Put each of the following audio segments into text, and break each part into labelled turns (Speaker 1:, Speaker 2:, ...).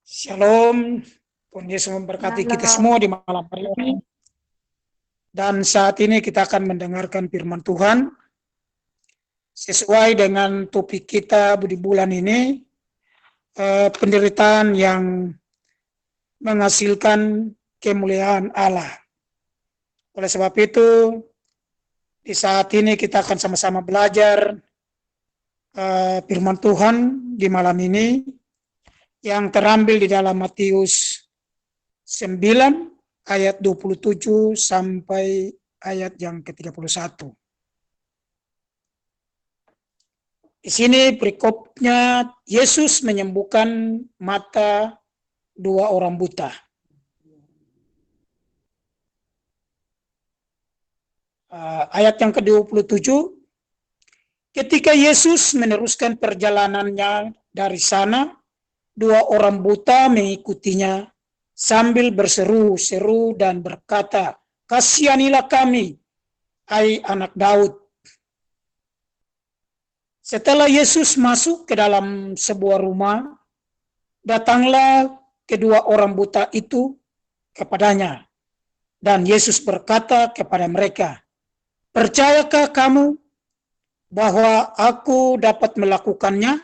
Speaker 1: Shalom, Tuhan Yesus memberkati kita semua di malam hari ini. Dan saat ini kita akan mendengarkan firman Tuhan sesuai dengan topik kita di bulan ini, penderitaan yang menghasilkan kemuliaan Allah. Oleh sebab itu, di saat ini kita akan sama-sama belajar firman Tuhan di malam ini yang terambil di dalam Matius 9 ayat 27 sampai ayat yang ke-31. Di sini perikopnya Yesus menyembuhkan mata dua orang buta. Ayat yang ke-27, ketika Yesus meneruskan perjalanannya dari sana, dua orang buta mengikutinya sambil berseru-seru dan berkata, "Kasihanilah kami, hai anak Daud." Setelah Yesus masuk ke dalam sebuah rumah, datanglah kedua orang buta itu kepadanya. Dan Yesus berkata kepada mereka, "Percayakah kamu bahwa aku dapat melakukannya?"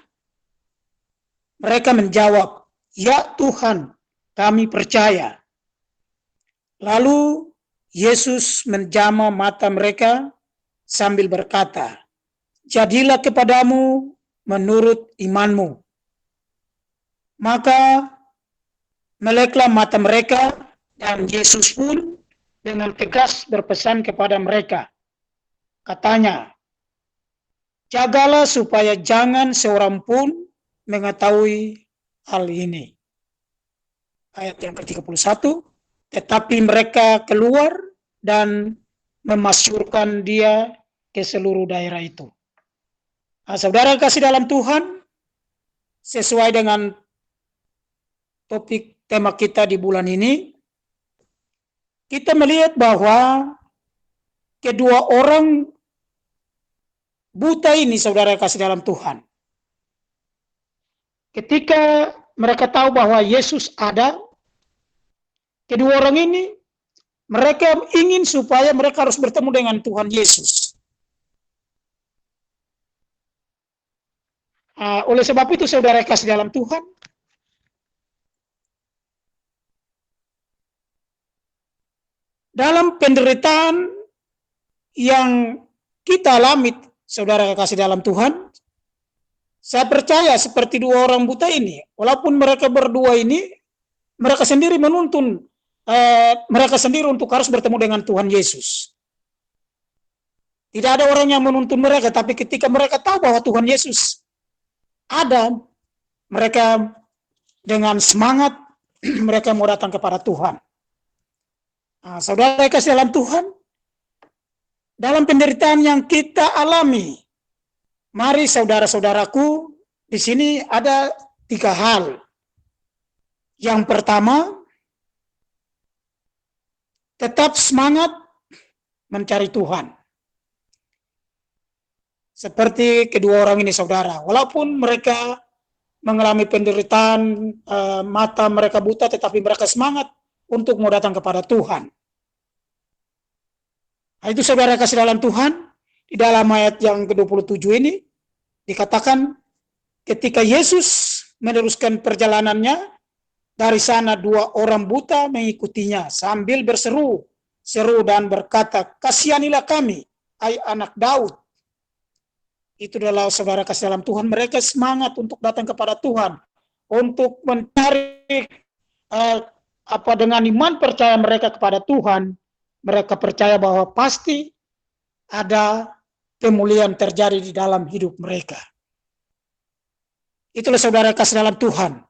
Speaker 1: Mereka menjawab, "Ya Tuhan, kami percaya." Lalu Yesus menjamah mata mereka sambil berkata, "Jadilah kepadamu menurut imanmu." Maka meleklah mata mereka, dan Yesus pun dengan tegas berpesan kepada mereka. Katanya, "Jagalah supaya jangan seorang pun mengetahui hal ini." Ayat yang ke-31, tetapi mereka keluar dan memasyurkan dia ke seluruh daerah itu. Saudara kasih dalam Tuhan, sesuai dengan topik tema kita di bulan ini, kita melihat bahwa kedua orang buta ini, saudara kasih dalam Tuhan, ketika mereka tahu bahwa Yesus ada, kedua orang ini, mereka ingin supaya mereka harus bertemu dengan Tuhan Yesus. Oleh sebab itu, saudara kasih dalam Tuhan, dalam penderitaan yang kita alami, saudara kasih dalam Tuhan, saya percaya seperti dua orang buta ini, walaupun mereka berdua ini, mereka sendiri menuntun mereka sendiri untuk harus bertemu dengan Tuhan Yesus. Tidak ada orang yang menuntun mereka, tapi ketika mereka tahu bahwa Tuhan Yesus ada, mereka dengan semangat mereka mau datang kepada Tuhan. Saudara kasih dalam Tuhan, dalam penderitaan yang kita alami, mari saudara-saudaraku, di sini ada 3 hal. Yang pertama, tetap semangat mencari Tuhan. Seperti kedua orang ini, saudara, walaupun mereka mengalami penderitaan, mata mereka buta, tetapi mereka semangat untuk mau datang kepada Tuhan. Itu saudara kasih dalam Tuhan, di dalam ayat yang ke-27 ini dikatakan ketika Yesus meneruskan perjalanannya, dari sana dua orang buta mengikutinya sambil berseru-seru dan berkata, "Kasihanilah kami, hai anak Daud." Itu adalah saudara kasih dalam Tuhan, mereka semangat untuk datang kepada Tuhan, untuk mencari dengan iman percaya mereka kepada Tuhan, mereka percaya bahwa pasti ada kemuliaan terjadi di dalam hidup mereka. Itulah saudara kasih dalam Tuhan.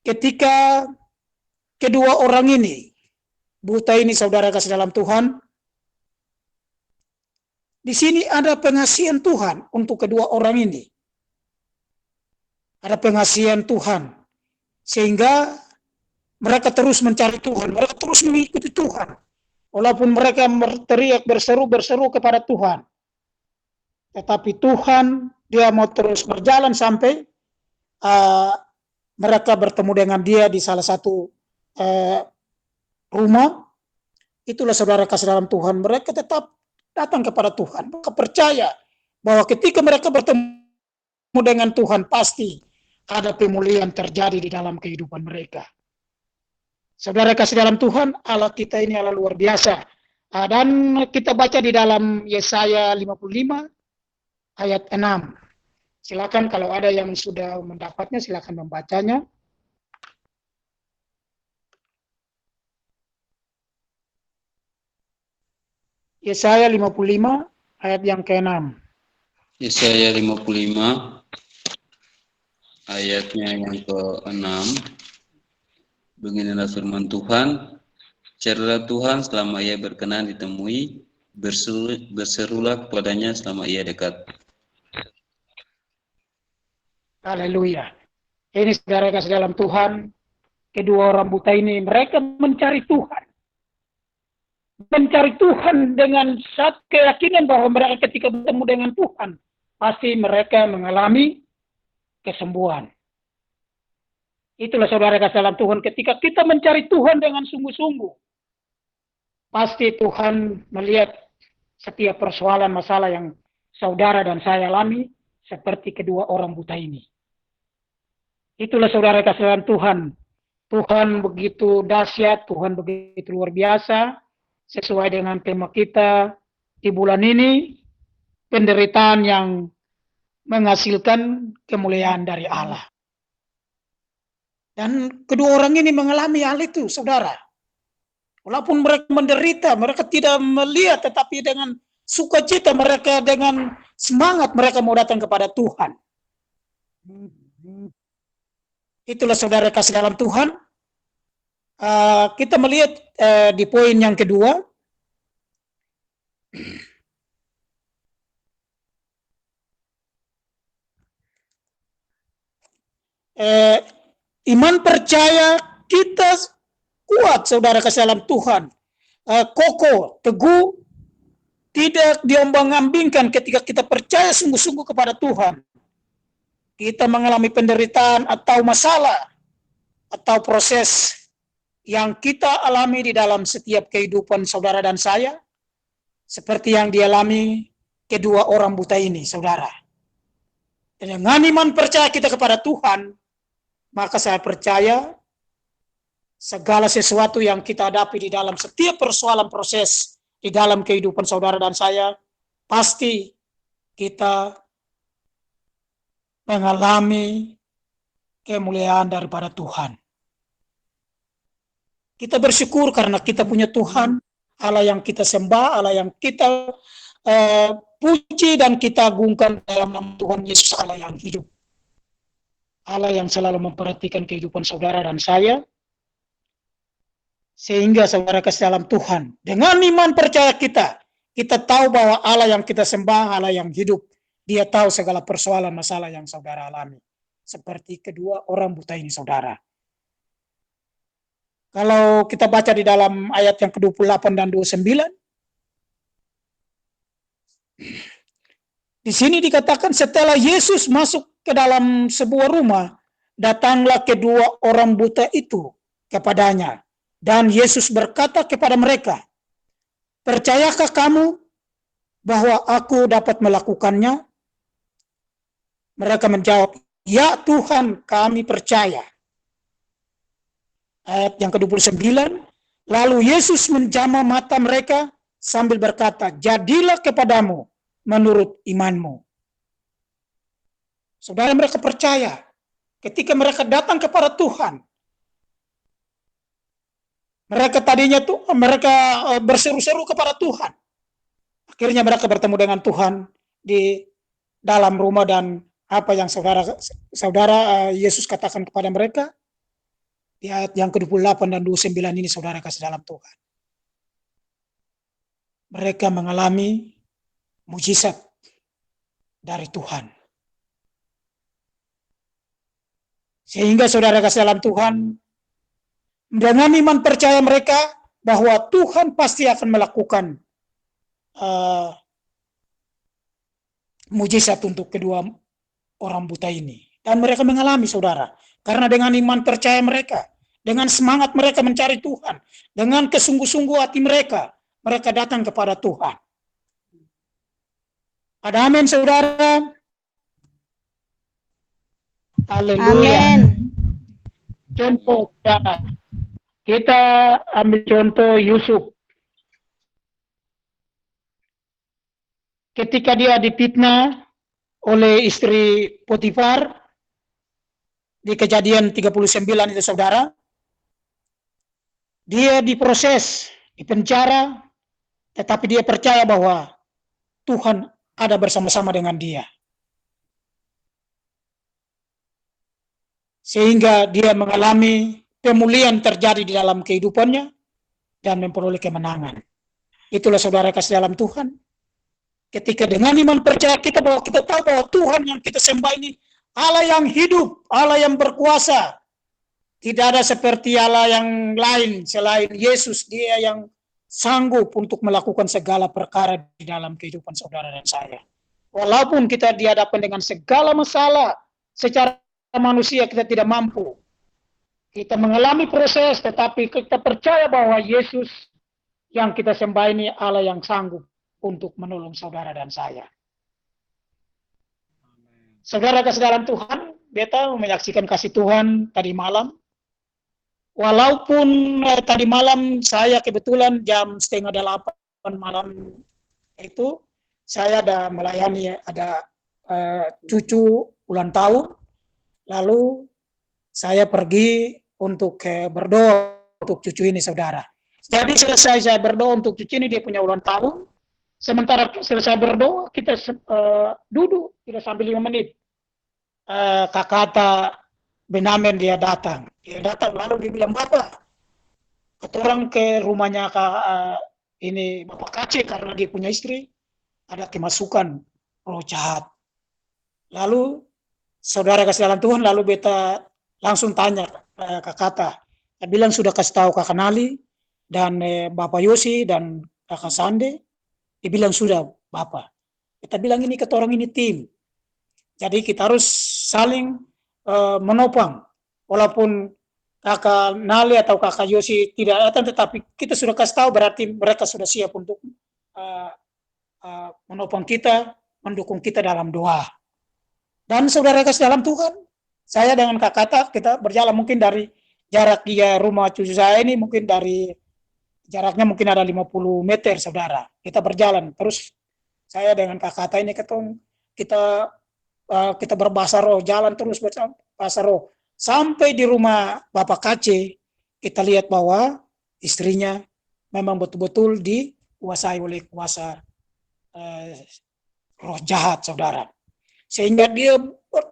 Speaker 1: Ketika kedua orang ini, buta ini, saudara kasih dalam Tuhan, di sini ada pengasihan Tuhan untuk kedua orang ini. Ada pengasihan Tuhan. Sehingga mereka terus mencari Tuhan. Mereka terus mengikuti Tuhan. Walaupun mereka berteriak, berseru kepada Tuhan. Tetapi Tuhan, dia mau terus berjalan sampai mereka bertemu dengan dia di salah satu rumah, itulah saudara kasih dalam Tuhan, mereka tetap datang kepada Tuhan. Mereka percaya bahwa ketika mereka bertemu dengan Tuhan, pasti ada pemulihan terjadi di dalam kehidupan mereka. Saudara kasih dalam Tuhan, Allah kita ini Allah luar biasa. Dan kita baca di dalam Yesaya 55 ayat 6. Silakan kalau ada yang sudah mendapatnya, silakan membacanya. Yesaya 55 ayat yang ke-6.
Speaker 2: Yesaya 55 ayatnya yang ke-6. Beginilah firman Tuhan, carilah Tuhan selama ia berkenan ditemui, berserulah kepadanya selama ia dekat.
Speaker 1: Haleluya. Ini saudara kasih dalam Tuhan, kedua orang buta ini, mereka mencari Tuhan. Mencari Tuhan dengan satu keyakinan bahwa mereka ketika bertemu dengan Tuhan, pasti mereka mengalami kesembuhan. Itulah saudara kasih dalam Tuhan, ketika kita mencari Tuhan dengan sungguh-sungguh, pasti Tuhan melihat setiap persoalan masalah yang saudara dan saya alami, seperti kedua orang buta ini. Itulah saudara kasih dalam Tuhan. Tuhan begitu dahsyat, Tuhan begitu luar biasa, sesuai dengan tema kita di bulan ini, penderitaan yang menghasilkan kemuliaan dari Allah. Dan kedua orang ini mengalami hal itu, saudara. Walaupun mereka menderita, mereka tidak melihat, tetapi dengan sukacita mereka, dengan semangat mereka mau datang kepada Tuhan. Itulah saudara kasih dalam Tuhan. Kita melihat di poin yang kedua. Iman percaya kita kuat, saudara kasih dalam Tuhan. Kokoh, teguh, tidak diombang-ambingkan ketika kita percaya sungguh-sungguh kepada Tuhan. Kita mengalami penderitaan atau masalah, atau proses yang kita alami di dalam setiap kehidupan saudara dan saya, seperti yang dialami kedua orang buta ini, saudara. Dan dengan iman percaya kita kepada Tuhan, maka saya percaya segala sesuatu yang kita hadapi di dalam setiap persoalan proses di dalam kehidupan saudara dan saya, pasti kita mengalami kemuliaan daripada Tuhan. Kita bersyukur karena kita punya Tuhan, Allah yang kita sembah, Allah yang kita puji dan kita agungkan dalam nama Tuhan Yesus, Allah yang hidup. Allah yang selalu memperhatikan kehidupan saudara dan saya, sehingga saudara kasih dalam Tuhan, dengan iman percaya kita tahu bahwa Allah yang kita sembah, Allah yang hidup. Dia tahu segala persoalan masalah yang saudara alami. Seperti kedua orang buta ini, saudara. Kalau kita baca di dalam ayat yang ke-28 dan 29, di sini dikatakan setelah Yesus masuk ke dalam sebuah rumah, datanglah kedua orang buta itu kepadanya. Dan Yesus berkata kepada mereka, percayakah kamu bahwa aku dapat melakukannya? Mereka menjawab, ya Tuhan, kami percaya. Ayat yang ke-29, lalu Yesus menjamah mata mereka sambil berkata, jadilah kepadamu menurut imanmu. Saudara, mereka percaya ketika mereka datang kepada Tuhan. Mereka tadinya mereka berseru-seru kepada Tuhan. Akhirnya mereka bertemu dengan Tuhan di dalam rumah, dan apa yang saudara Yesus katakan kepada mereka di ayat yang ke-28 dan 29 ini, saudara kasih dalam Tuhan. Mereka mengalami mujizat dari Tuhan. Sehingga saudara kasih dalam Tuhan, dengan iman percaya mereka bahwa Tuhan pasti akan melakukan mujizat untuk kedua orang buta ini. Dan mereka mengalami, saudara. Karena dengan iman percaya mereka, dengan semangat mereka mencari Tuhan, dengan kesungguh-sungguh hati mereka, mereka datang kepada Tuhan. Ada amin, saudara? Haleluya.
Speaker 3: Amin.
Speaker 1: Contoh, saudara. Kita ambil contoh Yusuf. Ketika dia difitnah oleh istri Potifar, di Kejadian 39 itu, saudara, dia diproses, dipenjara, tetapi dia percaya bahwa Tuhan ada bersama-sama dengan dia. Sehingga dia mengalami pemulihan terjadi di dalam kehidupannya dan memperoleh kemenangan. Itulah saudara kasih dalam Tuhan. Ketika dengan iman percaya kita bahwa kita tahu bahwa Tuhan yang kita sembah ini Allah yang hidup, Allah yang berkuasa. Tidak ada seperti Allah yang lain selain Yesus. Dia yang sanggup untuk melakukan segala perkara di dalam kehidupan saudara dan saya. Walaupun kita dihadapkan dengan segala masalah, secara manusia kita tidak mampu. Kita mengalami proses, tetapi kita percaya bahwa Yesus yang kita sembah ini Allah yang sanggup untuk menolong saudara dan saya. Saudara kasih dalam Tuhan, beta menyaksikan kasih Tuhan tadi malam. Walaupun tadi malam saya kebetulan jam 7:30 malam itu, saya ada melayani, ada cucu ulang tahun. Lalu saya pergi untuk berdoa untuk cucu ini, saudara. Jadi selesai saya berdoa untuk cucu ini, dia punya ulang tahun. Sementara selesai berdoa, kita duduk, tidak sampai 5 menit. Kakak Benamen dia datang. Dia datang lalu dia bilang, Bapak, ketorang ke rumahnya ini Bapak Kace karena dia punya istri, ada kemasukan roh jahat. Lalu saudara kasih dalam Tuhan, lalu beta langsung tanya Kak Kata. Dia bilang sudah kasih tahu Kakak Nali dan Bapak Yosi dan Kakak Sande. Dia bilang sudah Bapak. Kita bilang ini ketorang ini tim. Jadi kita harus saling menopang. Walaupun Kakak Nali atau Kakak Yosi tidak datang, tetapi kita sudah kasih tahu, berarti mereka sudah siap untuk menopang kita, mendukung kita dalam doa. Dan saudara kasih dalam Tuhan, saya dengan Kak Kata, kita berjalan mungkin dari jarak dia rumah cucu saya ini, mungkin dari jaraknya mungkin ada 50 meter, saudara. Kita berjalan, terus saya dengan Kak Kata ini kita berbahasa roh, jalan terus berbahasa roh. Sampai di rumah Bapak Kace, kita lihat bahwa istrinya memang betul-betul dikuasai oleh kuasa roh jahat, saudara. Sehingga dia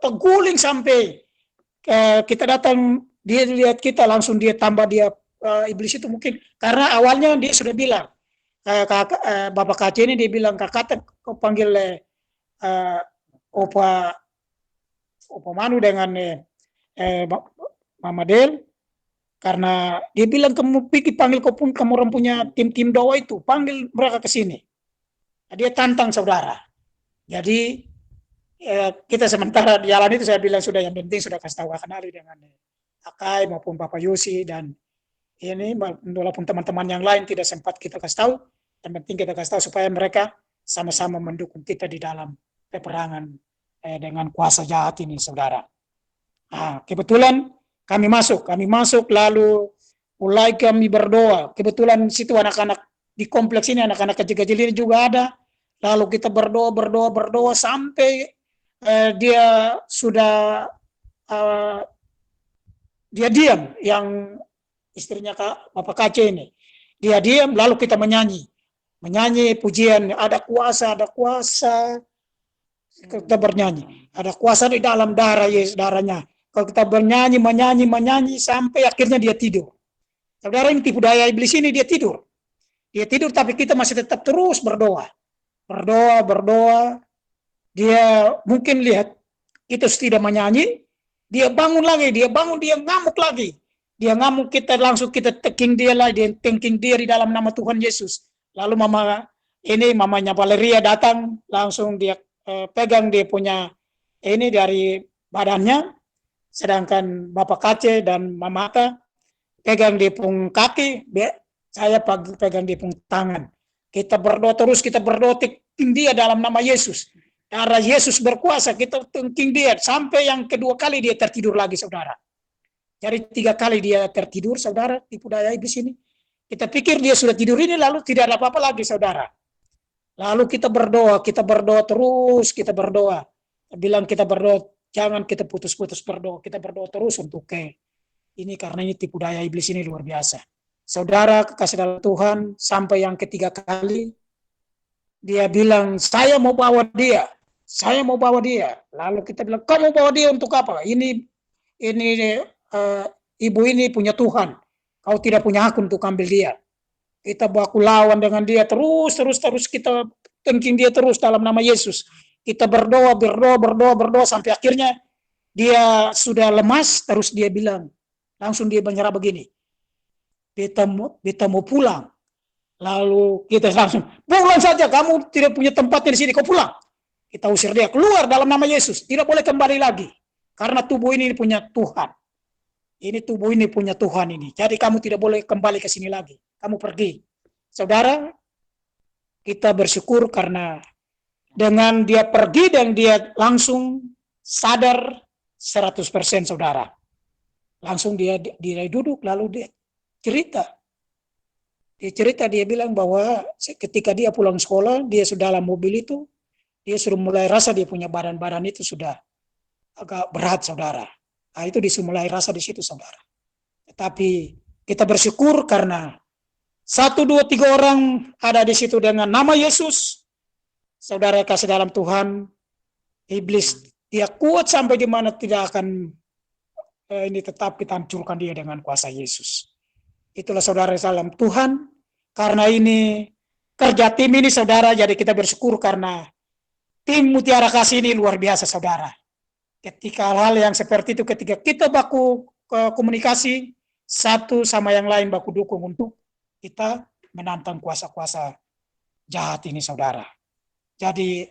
Speaker 1: terguling sampai kita datang, dia lihat kita, langsung dia tambah dia iblis itu mungkin. Karena awalnya dia sudah bilang, Bapak Kace ini dia bilang, Kakak kau panggil Opa Manu dengan Mama Del, karena dia bilang kamu pikir panggil kamu orang punya tim doa itu, panggil mereka ke sini. Dia tantang saudara. Jadi kita sementara di jalan itu saya bilang sudah, yang penting sudah kasih tahu Kakak Nali dengan Akai maupun Bapak Yosi, dan ini walaupun teman-teman yang lain tidak sempat kita kasih tahu, yang penting kita kasih tahu supaya mereka sama-sama mendukung kita di dalam peperangan dengan kuasa jahat ini, saudara. Nah, kebetulan kami masuk lalu mulai kami berdoa. Kebetulan situ anak-anak di kompleks ini, anak-anak kecil-kecil ini juga ada. Lalu kita berdoa sampai dia sudah dia diam, yang istrinya Bapak Kace ini. Dia diam, lalu kita menyanyi pujian, ada kuasa, kita bernyanyi, ada kuasa di dalam darah Yesus, darahnya. Kalau kita menyanyi sampai akhirnya dia tidur. Saudara, ini tipu daya iblis ini, dia tidur, tapi kita masih tetap terus berdoa. Dia mungkin lihat kita tidak menyanyi, dia bangun lagi, dia ngamuk lagi. Dia ngamuk, kita langsung kita thanking dia di dalam nama Tuhan Yesus. Lalu mamanya Valeria datang, langsung dia pegang dia punya ini dari badannya, sedangkan Bapak Kace dan Mama Ata pegang di pung kaki, saya pegang di pung tangan. Kita berdoa terus, kita berdoa tengking dia dalam nama Yesus. Darah Yesus berkuasa, kita tengking dia. Sampai yang kedua kali dia tertidur lagi, saudara. Jadi 3 kali dia tertidur, saudara, tipu daya iblis ini. Kita pikir dia sudah tidur ini, lalu tidak ada apa-apa lagi, saudara. Lalu kita berdoa terus, kita berdoa. Bilang kita berdoa, jangan kita putus-putus berdoa. Kita berdoa terus untuk ini, karena ini tipu daya iblis ini luar biasa. Saudara, kekasih dalam Tuhan, sampai yang ketiga kali, dia bilang, saya mau bawa dia. Lalu kita bilang, kamu bawa dia untuk apa? Ini ibu ini punya Tuhan. Kau tidak punya hak untuk ambil dia. Kita baku lawan dengan dia terus kita tengking dia terus dalam nama Yesus. Kita berdoa sampai akhirnya dia sudah lemas, terus dia bilang, langsung dia menyerah begini. Beta mau pulang. Lalu kita langsung, pulang saja, kamu tidak punya tempatnya di sini, kau pulang. Kita usir dia keluar dalam nama Yesus, tidak boleh kembali lagi. Karena tubuh ini punya Tuhan. Ini tubuh ini punya Tuhan ini. Jadi kamu tidak boleh kembali ke sini lagi. Kamu pergi. Saudara, kita bersyukur karena dengan dia pergi dan dia langsung sadar 100%, saudara. Langsung dia duduk, lalu dia cerita. Dia bilang bahwa ketika dia pulang sekolah, dia sudah dalam mobil itu, dia sudah mulai rasa dia punya badan itu sudah agak berat, saudara. Nah, itu mulai rasa di situ, saudara. Tetapi kita bersyukur karena 1, 2, 3 orang ada di situ dengan nama Yesus. Saudara kasih dalam Tuhan, iblis dia kuat sampai di mana tidak akan ini tetap kita hancurkan dia dengan kuasa Yesus. Itulah saudara dalam Tuhan. Karena ini kerja tim ini, saudara, jadi kita bersyukur karena tim Mutiara Kasih ini luar biasa, saudara. Ketika hal-hal yang seperti itu, ketika kita baku komunikasi satu sama yang lain, baku dukung untuk kita menantang kuasa-kuasa jahat ini, saudara. Jadi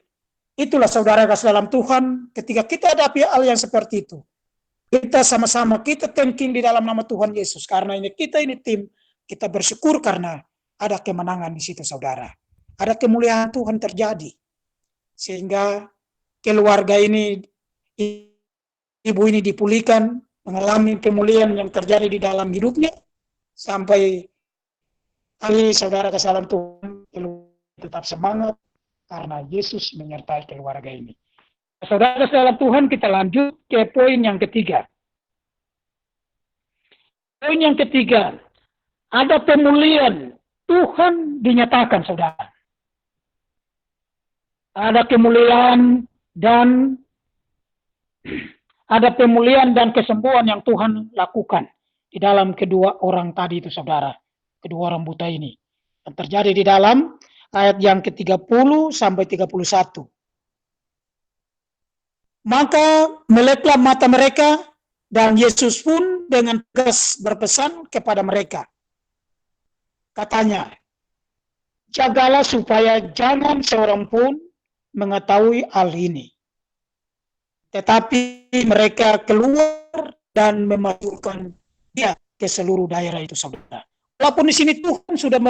Speaker 1: itulah saudara kasih dalam Tuhan, ketika kita hadapi hal yang seperti itu, kita sama-sama kita thanking di dalam nama Tuhan Yesus, karena ini kita ini tim, kita bersyukur karena ada kemenangan di situ, saudara. Ada kemuliaan Tuhan terjadi, sehingga keluarga ini, ibu ini dipulihkan, mengalami kemuliaan yang terjadi di dalam hidupnya, sampai hari saudara kasih dalam Tuhan tetap semangat, karena Yesus menyertai keluarga ini. Saudara dalam Tuhan, kita lanjut ke poin yang ketiga. Poin yang ketiga, ada pemulihan Tuhan dinyatakan, saudara. Ada kemuliaan dan kesembuhan yang Tuhan lakukan di dalam kedua orang tadi itu, saudara. Kedua orang buta ini. Yang terjadi di dalam ayat yang ke-30 sampai 31. Maka meleklah mata mereka, dan Yesus pun dengan tegas berpesan kepada mereka. Katanya, jagalah supaya jangan seorang pun mengetahui hal ini. Tetapi mereka keluar dan memajukan dia ke seluruh daerah itu, saudara. Walaupun di sini Tuhan sudah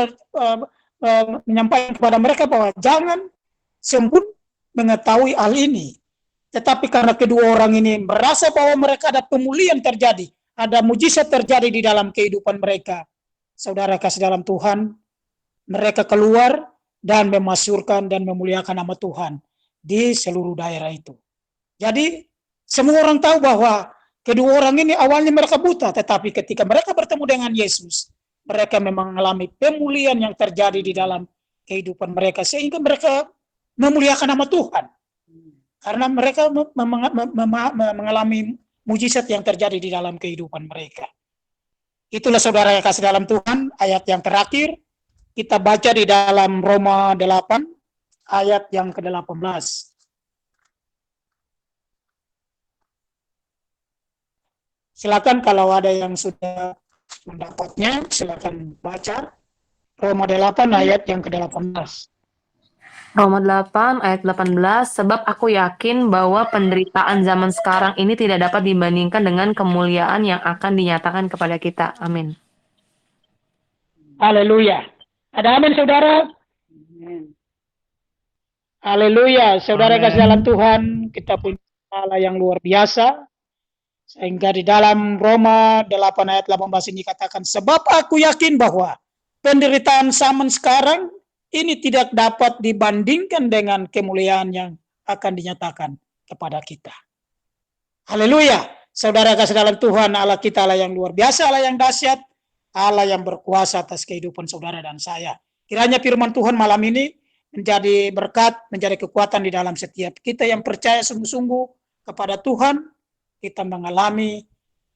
Speaker 1: menyampaikan kepada mereka bahwa jangan sempun mengetahui hal ini. Tetapi karena kedua orang ini merasa bahwa mereka ada pemulihan terjadi, ada mujizat terjadi di dalam kehidupan mereka. Saudara kasih dalam Tuhan, mereka keluar dan memasyurkan dan memuliakan nama Tuhan di seluruh daerah itu. Jadi semua orang tahu bahwa kedua orang ini awalnya mereka buta, tetapi ketika mereka bertemu dengan Yesus, mereka memang mengalami pemulihan yang terjadi di dalam kehidupan mereka, sehingga mereka memuliakan nama Tuhan. Karena mereka mengalami mujizat yang terjadi di dalam kehidupan mereka. Itulah saudara yang kasih dalam Tuhan, ayat yang terakhir, kita baca di dalam Roma 8, ayat yang ke-18. Silakan kalau ada yang sudah mendapatnya, silakan baca Roma 8 ayat yang ke-18.
Speaker 3: Roma 8 ayat 18, sebab aku yakin bahwa penderitaan zaman sekarang ini tidak dapat dibandingkan dengan kemuliaan yang akan dinyatakan kepada kita. Amin.
Speaker 1: Haleluya. Ada amin, saudara? Haleluya. Saudara kasih dalam Tuhan, kita punya Allah yang luar biasa. Sehingga di dalam Roma 8 ayat 18 ini katakan, sebab aku yakin bahwa penderitaan zaman sekarang ini tidak dapat dibandingkan dengan kemuliaan yang akan dinyatakan kepada kita. Haleluya. Saudara kasih dalam Tuhan, Allah kita Allah yang luar biasa, Allah yang dahsyat, Allah yang berkuasa atas kehidupan saudara dan saya. Kiranya firman Tuhan malam ini menjadi berkat, menjadi kekuatan di dalam setiap kita yang percaya sungguh-sungguh kepada Tuhan. Kita mengalami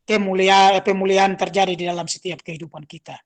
Speaker 1: kemuliaan terjadi di dalam setiap kehidupan kita.